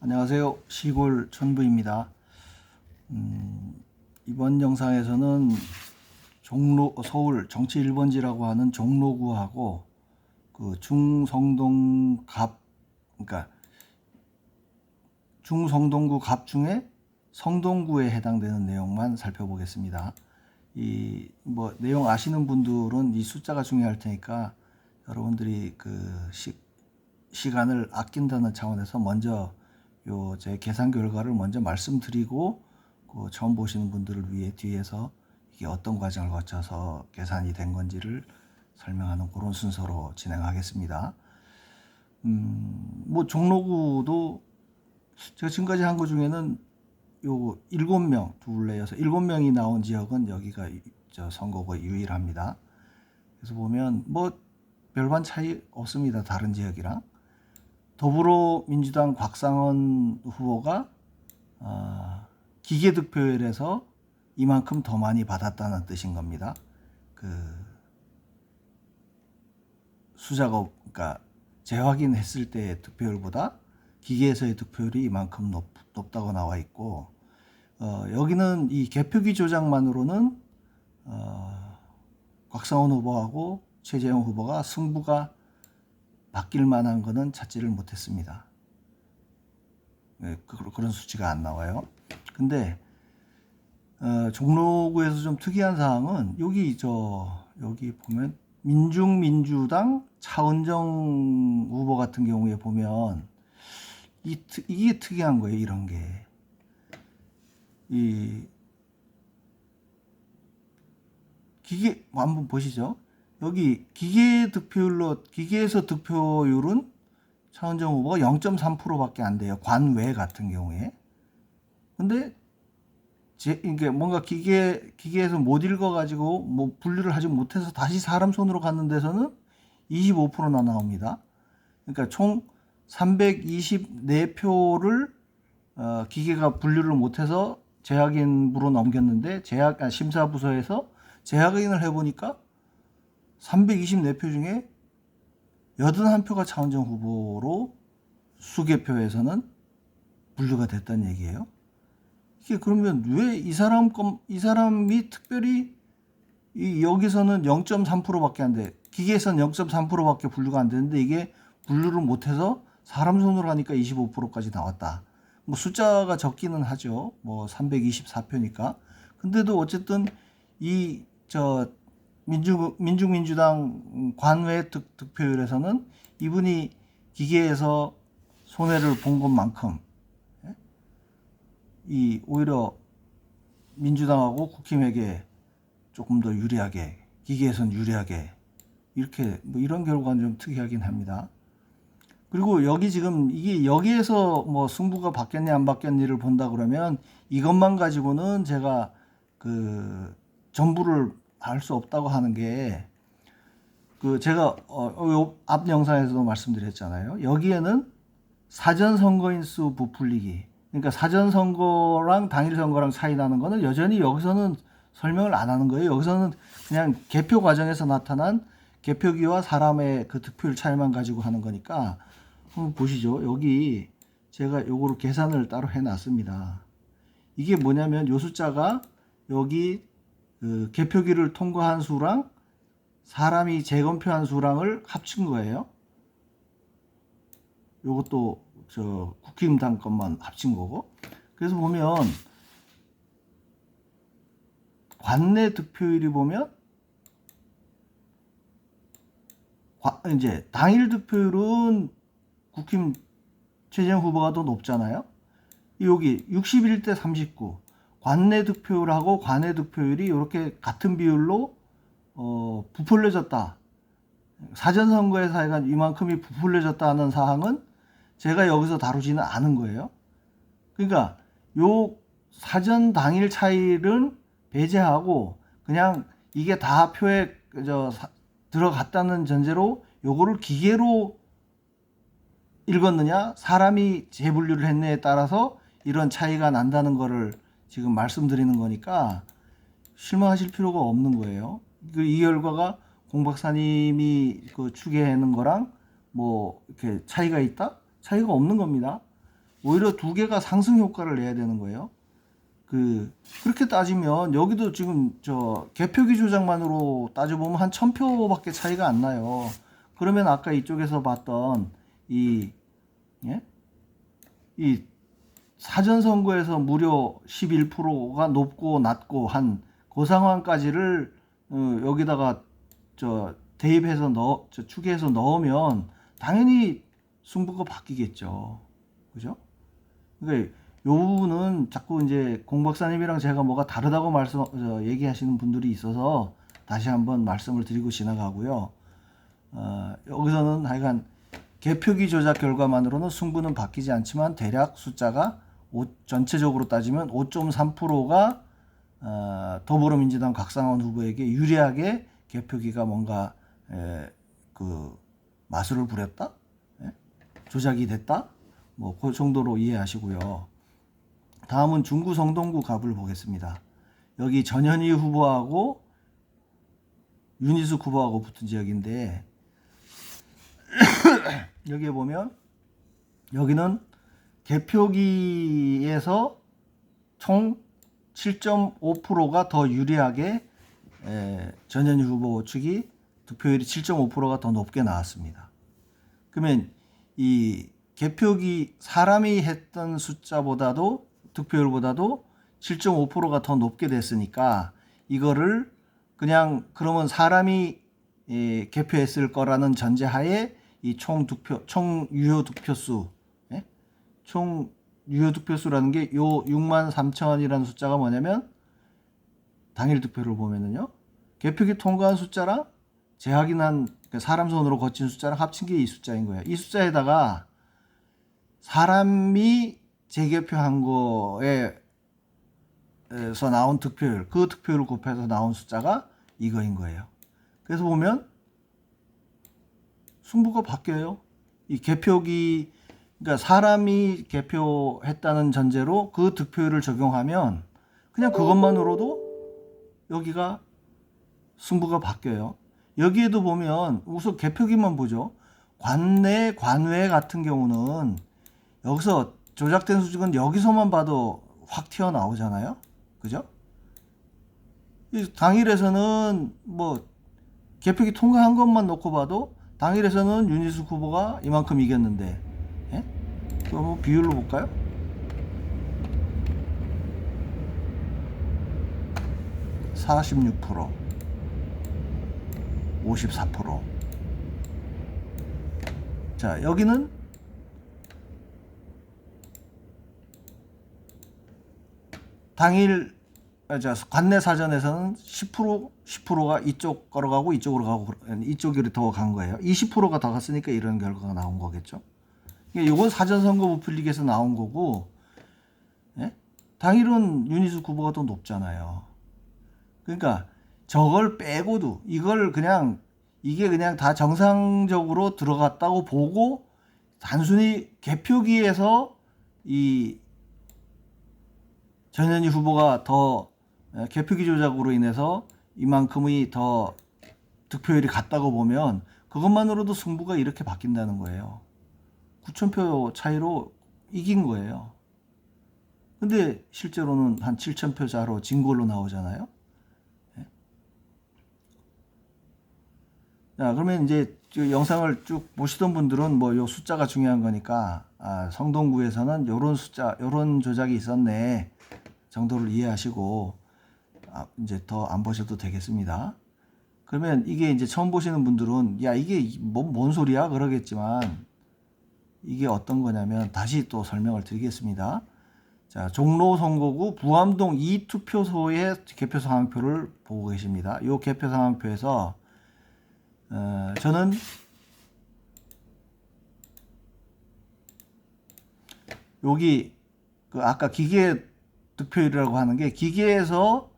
안녕하세요. 시골 천부입니다. 이번 영상에서는 서울 정치 1번지라고 하는 종로구하고 그 그러니까 중성동구 갑 중에 성동구에 해당되는 내용만 살펴보겠습니다. 이 내용 아시는 분들은 이 숫자가 중요할 테니까 여러분들이 시간을 아낀다는 차원에서 먼저 제 계산 결과를 먼저 말씀드리고 처음 보시는 분들을 위해 뒤에서 이게 어떤 과정을 거쳐서 계산이 된 건지를 설명하는 그런 순서로 진행하겠습니다. 종로구도 제가 지금까지 한 것 중에는 요 7명 둘레여서 7명이 나온 지역은 여기가 선거구 유일합니다. 그래서 보면 별반 차이 없습니다. 다른 지역이랑. 더불어민주당 곽상원 후보가 기계득표율에서 이만큼 더 많이 받았다는 뜻인 겁니다. 그러니까 재확인했을 때의 득표율보다 기계에서의 득표율이 이만큼 높다고 나와 있고, 여기는 이 개표기 조작만으로는 곽상원 후보하고 최재형 후보가 승부가 바뀔 만한 것은 찾지를 못했습니다. 그런 수치가 안 나와요. 근데 종로구에서 좀 특이한 사항은 여기 보면 민중민주당 차은정 후보 같은 경우에 보면 이게 특이한 거예요. 이런 게 기계 한번 보시죠. 여기 기계에서 득표율은 차은정 후보가 0.3%밖에 안 돼요. 관외 같은 경우에. 근데 이게 뭔가 기계에서 못 읽어가지고 분류를 하지 못해서 다시 사람 손으로 갔는 데서는 25%나 나옵니다. 그러니까 총 324표를 기계가 분류를 못해서 재확인부로 넘겼는데 심사부서에서 재확인을 해보니까 324표 중에 81표가 차은정 후보로 수개표에서는 분류가 됐다는 얘기예요. 이게 그러면 왜 이 사람이 특별히 여기서는 0.3%밖에 안 돼. 기계에서는 0.3%밖에 분류가 안 되는데 이게 분류를 못해서 사람 손으로 하니까 25%까지 나왔다. 숫자가 적기는 하죠. 324표니까. 근데도 어쨌든 민중민주당 관외 득표율에서는 이분이 기계에서 손해를 본 것만큼 오히려 민주당하고 국힘에게 조금 더 유리하게, 기계에선 유리하게 이렇게 이런 결과는 좀 특이하긴 합니다. 그리고 여기에서 승부가 바뀌었냐 안 바뀌었냐를 본다 그러면 이것만 가지고는 제가 전부를 알 수 없다고 하는 게 제가 앞 영상에서도 말씀드렸잖아요. 여기에는 사전 선거인 수 부풀리기, 그러니까 사전 선거랑 당일 선거랑 차이 나는 거는 여전히 여기서는 설명을 안 하는 거예요. 여기서는 그냥 개표 과정에서 나타난 개표기와 사람의 그 득표율 차이만 가지고 하는 거니까 한번 보시죠. 여기 제가 요거를 계산을 따로 해놨습니다. 이게 뭐냐면 요 숫자가 여기 개표기를 통과한 수랑 사람이 재검표한 수랑을 합친 거예요. 요것도 국힘당 것만 합친 거고. 그래서 보면 관내 득표율이 보면 이제 당일 득표율은 국힘 최재형 후보가 더 높잖아요. 여기 61대 39 관내 득표율하고 관외 득표율이 이렇게 같은 비율로 부풀려졌다. 사전선거의 사이가 이만큼이 부풀려졌다는 사항은 제가 여기서 다루지는 않은 거예요. 그러니까 요 사전 당일 차이를 배제하고 그냥 이게 다 표에 들어갔다는 전제로 요거를 기계로 읽었느냐 사람이 재분류를 했느냐에 따라서 이런 차이가 난다는 거를 지금 말씀드리는 거니까 실망하실 필요가 없는 거예요. 이 결과가 공 박사님이 추계하는 거랑 이렇게 차이가 있다? 차이가 없는 겁니다. 오히려 두 개가 상승 효과를 내야 되는 거예요. 그렇게 따지면 여기도 지금 저 개표기 조작만으로 따져보면 한 1000표밖에 차이가 안 나요. 그러면 아까 이쪽에서 봤던 이 사전선거에서 무려 11%가 높고 낮고 한 그 상황까지를 여기다가 대입해서 추계해서 넣으면 당연히 승부가 바뀌겠죠. 그죠? 그러니까 요 부분은 자꾸 이제 공 박사님이랑 제가 뭐가 다르다고 얘기하시는 분들이 있어서 다시 한번 말씀을 드리고 지나가고요. 여기서는 하여간 개표기 조작 결과만으로는 승부는 바뀌지 않지만 대략 숫자가 전체적으로 따지면 5.3%가 더불어민주당 곽상원 후보에게 유리하게 개표기가 뭔가 마술을 부렸다, 조작이 됐다, 뭐 그 정도로 이해하시고요. 다음은 중구 성동구 갑을 보겠습니다. 여기 전현희 후보하고 윤희숙 후보하고 붙은 지역인데 여기에 보면 여기는 개표기에서 총 7.5%가 더 유리하게 전현희 후보 측이 득표율이 7.5%가 더 높게 나왔습니다. 그러면 이 개표기 사람이 했던 숫자보다도 득표율보다도 7.5%가 더 높게 됐으니까 이거를 그냥 그러면 사람이 개표했을 거라는 전제하에 이 총 유효 득표수, 총 유효 득표수라는 게 요 63,000이라는 숫자가 뭐냐면 당일 득표를 보면은요, 개표기 통과한 숫자랑 재확인한 사람 손으로 거친 숫자랑 합친 게 이 숫자인 거예요. 이 숫자에다가 사람이 재개표한 거에서 나온 득표율, 그 득표율을 곱해서 나온 숫자가 이거인 거예요. 그래서 보면 승부가 바뀌어요. 이 개표기, 그러니까 사람이 개표했다는 전제로 그 득표율을 적용하면 그냥 그것만으로도 여기가 승부가 바뀌어요. 여기에도 보면 우선 개표기만 보죠. 관내, 관외 같은 경우는 여기서 조작된 수직은 여기서만 봐도 확 튀어나오잖아요. 그죠? 당일에서는 뭐 개표기 통과한 것만 놓고 봐도 당일에서는 윤희숙 후보가 이만큼 이겼는데, 그럼 뭐 비율로 볼까요? 46%, 54%. 자, 여기는 당일 관내 사전에서는 10%가 이쪽 걸어가고 이쪽으로 가고 이쪽으로 더 간 거예요. 20%가 더 갔으니까 이런 결과가 나온 거겠죠. 이건 사전선거 부풀리기에서 나온 거고, 당일은 윤희숙 후보가 더 높잖아요. 그러니까 저걸 빼고도 이걸 그냥 이게 그냥 다 정상적으로 들어갔다고 보고 단순히 개표기에서 이 전현희 후보가 더 개표기 조작으로 인해서 이만큼의 더 득표율이 같다고 보면 그것만으로도 승부가 이렇게 바뀐다는 거예요. 9,000표 차이로 이긴 거예요. 근데 실제로는 한 7,000표 차로 진 걸로 나오잖아요. 자, 그러면 이제 영상을 쭉 보시던 분들은 뭐 요 숫자가 중요한 거니까 성동구에서는 요런 숫자, 요런 조작이 있었네 정도를 이해하시고 이제 더 안 보셔도 되겠습니다. 그러면 이게 이제 처음 보시는 분들은 야 이게 뭔 소리야 그러겠지만 이게 어떤 거냐면 다시 또 설명을 드리겠습니다. 자, 종로 선거구 부암동 2투표소의 개표 상황표를 보고 계십니다. 이 개표 상황표에서 저는 여기 아까 기계 득표율이라고 하는 게 기계에서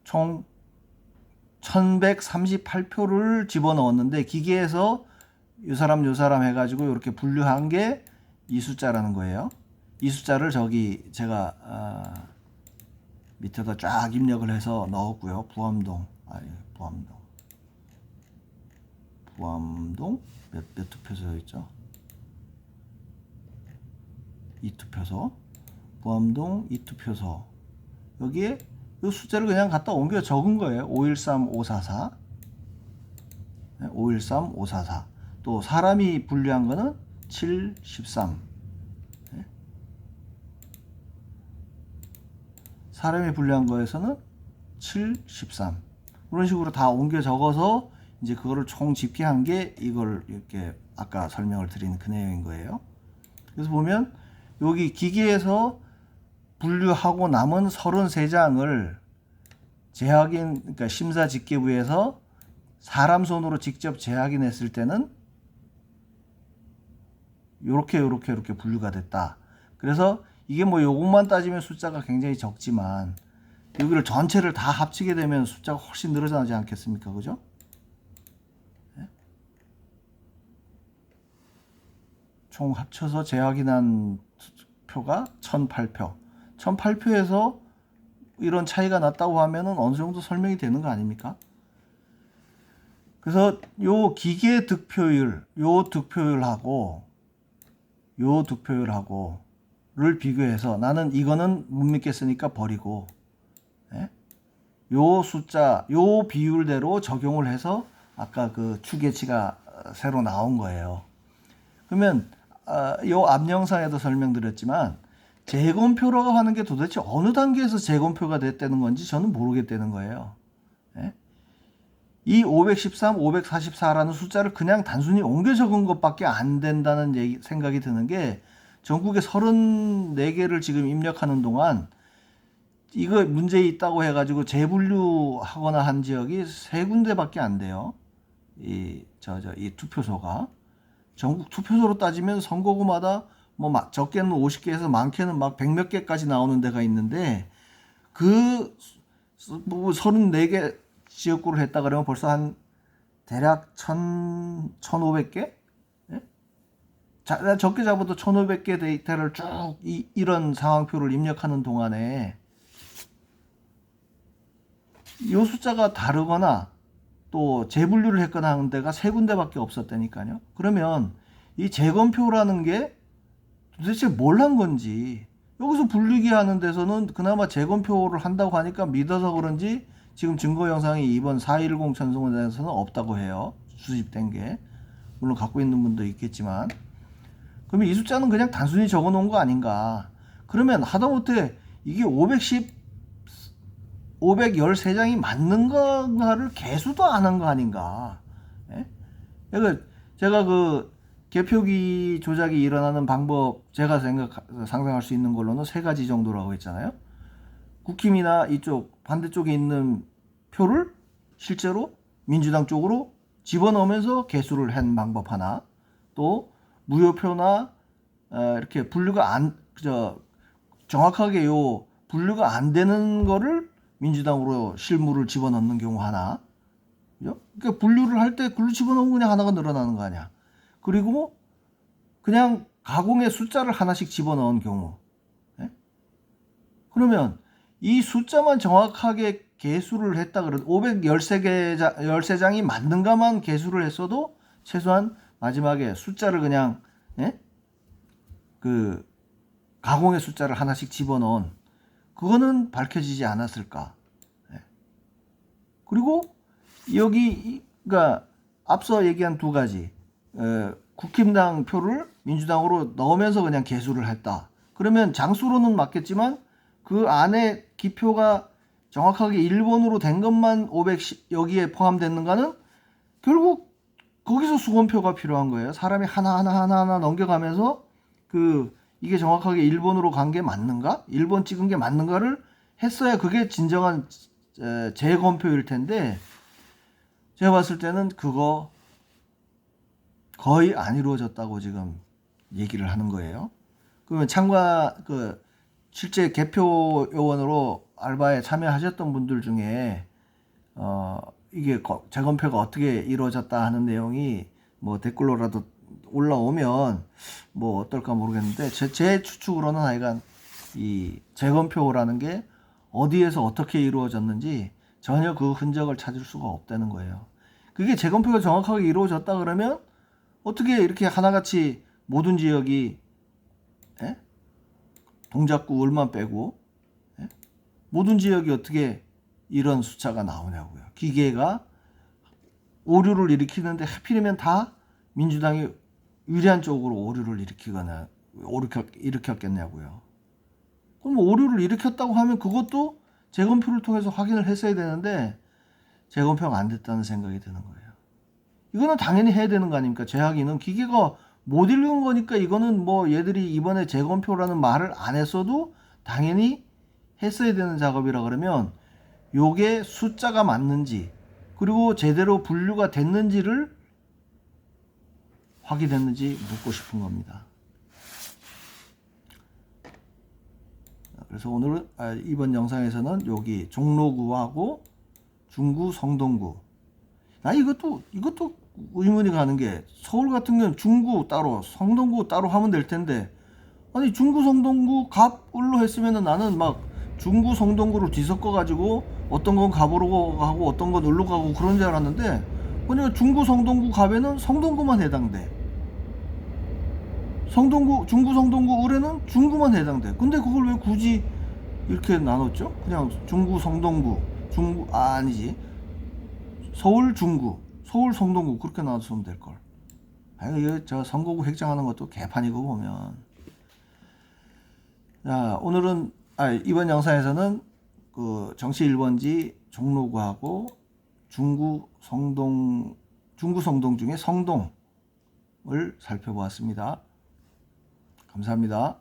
총 1138표를 집어넣었는데 기계에서 요 사람 해가지고 이렇게 분류한 게 이 숫자라는 거예요. 이 숫자를 저기 제가 밑에다 쫙 입력을 해서 넣었고요. 부암동 몇 투표소 있죠? 이투표소, 보암동 이투표소. 여기에 이 숫자를 그냥 갖다 옮겨 적은 거예요. 513544. 513544. 또 사람이 분류한 거는 713. 사람이 분류한 거에서는 713. 그런 식으로 다 옮겨 적어서 이제 그거를 총 집계한 게 이걸 이렇게 아까 설명을 드린 그 내용인 거예요. 그래서 보면 여기 기계에서 분류하고 남은 33장을 재확인, 그러니까 심사 집계부에서 사람 손으로 직접 재확인했을 때는 요렇게 분류가 됐다. 그래서 이게 뭐 요것만 따지면 숫자가 굉장히 적지만 여기를 전체를 다 합치게 되면 숫자가 훨씬 늘어나지 않겠습니까? 그죠? 총 합쳐서 재확인한 표가 1008표. 1008표에서 이런 차이가 났다고 하면은 어느 정도 설명이 되는 거 아닙니까? 그래서 요 기계 득표율, 요 득표율하고 를 비교해서 나는 이거는 못 믿겠으니까 버리고, 요 숫자, 요 비율대로 적용을 해서 아까 그 추계치가 새로 나온 거예요. 그러면 요 앞 영상에도 설명드렸지만 재검표라고 하는 게 도대체 어느 단계에서 재검표가 됐다는 건지 저는 모르겠다는 거예요. 이 513, 544라는 숫자를 그냥 단순히 옮겨 적은 것밖에 안 된다는 생각이 드는 게 전국에 34개를 지금 입력하는 동안 이거 문제 있다고 해가지고 재분류하거나 한 지역이 3군데밖에 안 돼요. 이 투표소가. 전국 투표소로 따지면 선거구마다 뭐 적게는 50개에서 많게는 막 100몇 개까지 나오는 데가 있는데 그 34개 지역구를 했다 그러면 벌써 한 대략 1,500개? 예? 적게 잡아도 1,500개 데이터를 쭉 이런 상황표를 입력하는 동안에 이 숫자가 다르거나 또 재분류를 했거나 하는 데가 3군데밖에 없었다니까요. 그러면 이 재검표라는 게 도대체 뭘 한 건지, 여기서 분류기 하는 데서는 그나마 재검표를 한다고 하니까 믿어서 그런지 지금 증거 영상이 이번 4.10 전송원에서는 없다고 해요. 수집된 게. 물론 갖고 있는 분도 있겠지만. 그러면 이 숫자는 그냥 단순히 적어 놓은 거 아닌가. 그러면 하다못해 이게 513장이 맞는 건가를 개수도 안 한 거 아닌가. 그러니까 제가 그 개표기 조작이 일어나는 방법, 제가 상상할 수 있는 걸로는 3가지 정도라고 했잖아요. 국힘이나 이쪽 반대쪽에 있는 표를 실제로 민주당 쪽으로 집어넣으면서 개수를 한 방법 하나, 또 무효표나 이렇게 분류가 정확하게 요 분류가 안 되는 거를 민주당으로 실무를 집어넣는 경우 하나. 그죠? 그러니까 분류를 할 때 글로 집어넣으면 그냥 하나가 늘어나는 거 아니야. 그리고 그냥 가공의 숫자를 하나씩 집어넣은 경우. 그러면 이 숫자만 정확하게 개수를 했다 그래도 513장이 맞는가만 개수를 했어도 최소한 마지막에 숫자를 그냥 그 가공의 숫자를 하나씩 집어넣은 그거는 밝혀지지 않았을까. 그리고 여기 그러니까 앞서 얘기한 2가지 국힘당 표를 민주당으로 넣으면서 그냥 개수를 했다. 그러면 장수로는 맞겠지만 그 안에 기표가 정확하게 1번으로 된 것만 510 여기에 포함됐는가는 결국 거기서 수검표가 필요한 거예요. 사람이 하나하나 넘겨가면서 이게 정확하게 1번으로 간 게 맞는가? 1번 찍은 게 맞는가를 했어야 그게 진정한 재검표일 텐데 제가 봤을 때는 그거 거의 안 이루어졌다고 지금 얘기를 하는 거예요. 그러면 실제 개표 요원으로 알바에 참여하셨던 분들 중에 이게 재검표가 어떻게 이루어졌다 하는 내용이 뭐 댓글로라도 올라오면 뭐 어떨까 모르겠는데 제 추측으로는 하여간 이 재검표라는 게 어디에서 어떻게 이루어졌는지 전혀 그 흔적을 찾을 수가 없다는 거예요. 그게 재검표가 정확하게 이루어졌다 그러면 어떻게 이렇게 하나같이 모든 지역이 동작구 을만 빼고, 예? 모든 지역이 어떻게 이런 숫자가 나오냐고요. 기계가 오류를 일으키는데 하필이면 다 민주당이 유리한 쪽으로 오류를 일으켰겠냐고요. 그럼 오류를 일으켰다고 하면 그것도 재검표를 통해서 확인을 했어야 되는데 재검표가 안 됐다는 생각이 드는 거예요. 이거는 당연히 해야 되는 거 아닙니까? 재확인은 기계가 못 읽은 거니까 이거는 뭐 얘들이 이번에 재검표라는 말을 안 했어도 당연히 했어야 되는 작업이라 그러면 요게 숫자가 맞는지 그리고 제대로 분류가 됐는지를 확인했는지 묻고 싶은 겁니다. 그래서 오늘 이번 영상에서는 여기 종로구하고 중구 성동구 이것도 의문이 가는 게 서울 같은 경우는 중구 따로 성동구 따로 하면 될 텐데 아니 중구 성동구 갑을로 했으면은 나는 막 중구 성동구를 뒤섞어 가지고 어떤 건 갑으로 가고 어떤 건 을로 가고 그런 줄 알았는데 그러니까 중구 성동구 갑에는 성동구만 해당돼. 성동구 중구 성동구 을에는 중구만 해당돼. 근데 그걸 왜 굳이 이렇게 나눴죠? 그냥 중구 성동구 중구 아니지 서울 중구 서울 성동구 그렇게 나눴으면 될걸. 이거 저 선거구 획정하는 것도 개판이고 보면. 자 오늘은 이번 영상에서는 그 정치 1번지 종로구하고 중구 성동 중에 성동을 살펴보았습니다. 감사합니다.